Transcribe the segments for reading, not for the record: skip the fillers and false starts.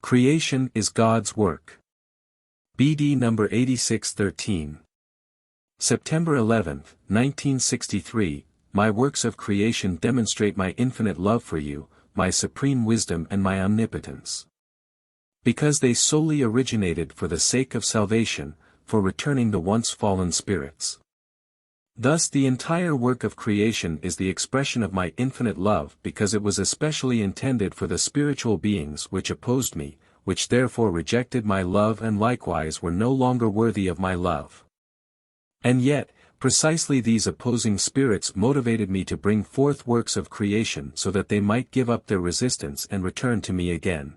Creation is God's work. BD number 8613. September 11, 1963, my works of creation demonstrate my infinite love for you, my supreme wisdom and my omnipotence. Because they solely originated for the sake of salvation, for returning the once fallen spirits. Thus the entire work of creation is the expression of my infinite love because it was especially intended for the spiritual beings which opposed me, which therefore rejected my love and likewise were no longer worthy of my love. And yet, precisely these opposing spirits motivated me to bring forth works of creation so that they might give up their resistance and return to me again.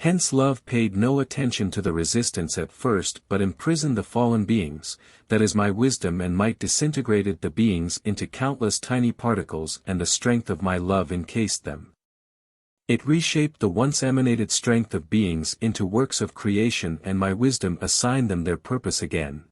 Hence love paid no attention to the resistance at first but imprisoned the fallen beings, that is my wisdom and might disintegrated the beings into countless tiny particles and the strength of my love encased them. It reshaped the once emanated strength of beings into works of creation and my wisdom assigned them their purpose again.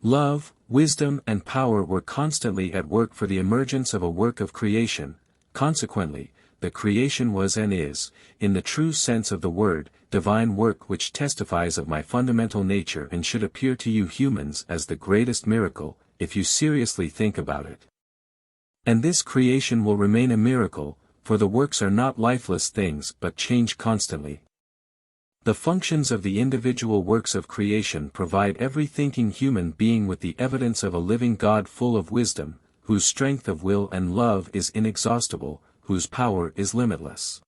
Love, wisdom and power were constantly at work for the emergence of a work of creation, consequently, the creation was and is, in the true sense of the word, divine work which testifies of my fundamental nature and should appear to you humans as the greatest miracle, if you seriously think about it. And this creation will remain a miracle, for the works are not lifeless things but change constantly. The functions of the individual works of creation provide every thinking human being with the evidence of a living God full of wisdom, whose strength of will and love is inexhaustible, whose power is limitless.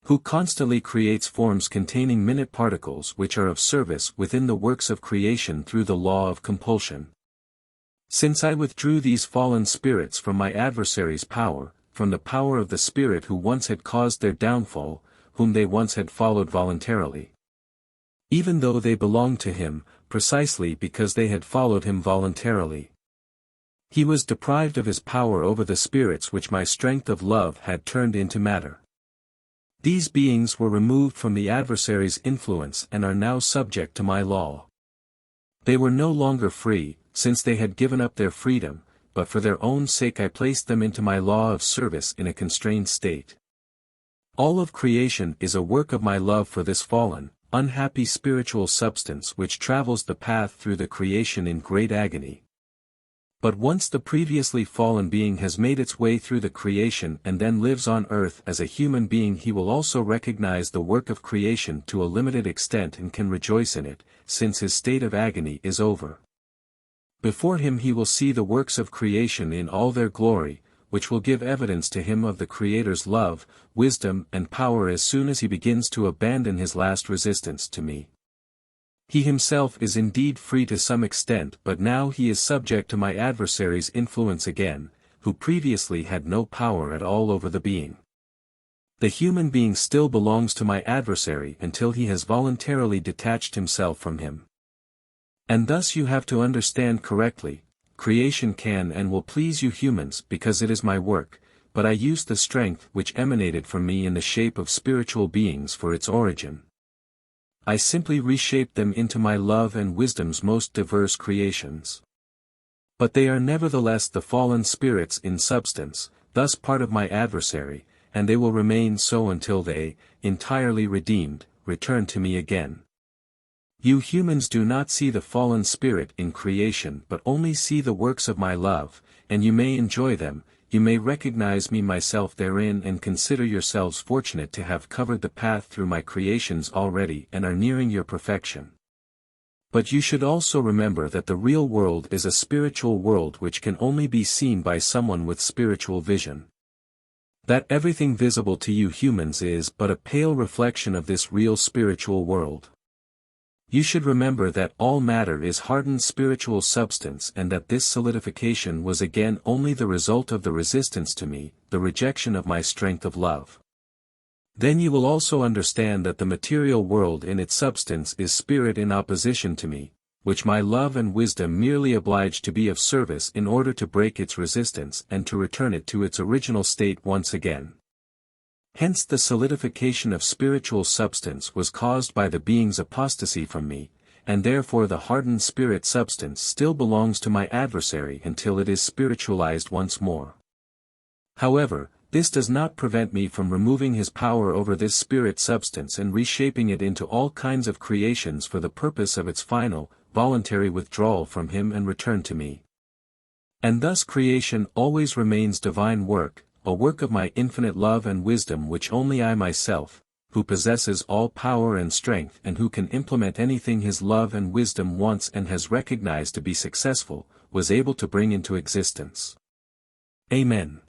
Who constantly creates forms containing minute particles which are of service within the works of creation through the law of compulsion. Since I withdrew these fallen spirits from my adversary's power, from the power of the spirit who once had caused their downfall, whom they once had followed voluntarily. Even though they belonged to him, precisely because they had followed him voluntarily. He was deprived of his power over the spirits which my strength of love had turned into matter. These beings were removed from the adversary's influence and are now subject to my law. They were no longer free, since they had given up their freedom, but for their own sake I placed them into my law of service in a constrained state. All of creation is a work of my love for this fallen, unhappy spiritual substance which travels the path through the creation in great agony. But once the previously fallen being has made its way through the creation and then lives on earth as a human being, he will also recognize the work of creation to a limited extent and can rejoice in it, since his state of agony is over. Before him he will see the works of creation in all their glory, which will give evidence to him of the Creator's love, wisdom and power as soon as he begins to abandon his last resistance to me. He himself is indeed free to some extent, but now he is subject to my adversary's influence again, who previously had no power at all over the being. The human being still belongs to my adversary until he has voluntarily detached himself from him. And thus you have to understand correctly, creation can and will please you humans because it is my work, but I use the strength which emanated from me in the shape of spiritual beings for its origin. I simply reshaped them into my love and wisdom's most diverse creations. But they are nevertheless the fallen spirits in substance, thus part of my adversary, and they will remain so until they, entirely redeemed, return to me again. You humans do not see the fallen spirit in creation but only see the works of my love, and you may enjoy them, you may recognize me myself therein and consider yourselves fortunate to have covered the path through my creations already and are nearing your perfection. But you should also remember that the real world is a spiritual world which can only be seen by someone with spiritual vision. That everything visible to you humans is but a pale reflection of this real spiritual world. You should remember that all matter is hardened spiritual substance and that this solidification was again only the result of the resistance to me, the rejection of my strength of love. Then you will also understand that the material world in its substance is spirit in opposition to me, which my love and wisdom merely oblige to be of service in order to break its resistance and to return it to its original state once again. Hence the solidification of spiritual substance was caused by the being's apostasy from me, and therefore the hardened spirit substance still belongs to my adversary until it is spiritualized once more. However, This does not prevent me from removing his power over this spirit substance and reshaping it into all kinds of creations for the purpose of its final, voluntary withdrawal from him and return to me. And thus creation always remains divine work, a work of my infinite love and wisdom which only I myself, who possesses all power and strength and who can implement anything his love and wisdom wants and has recognized to be successful, was able to bring into existence. Amen.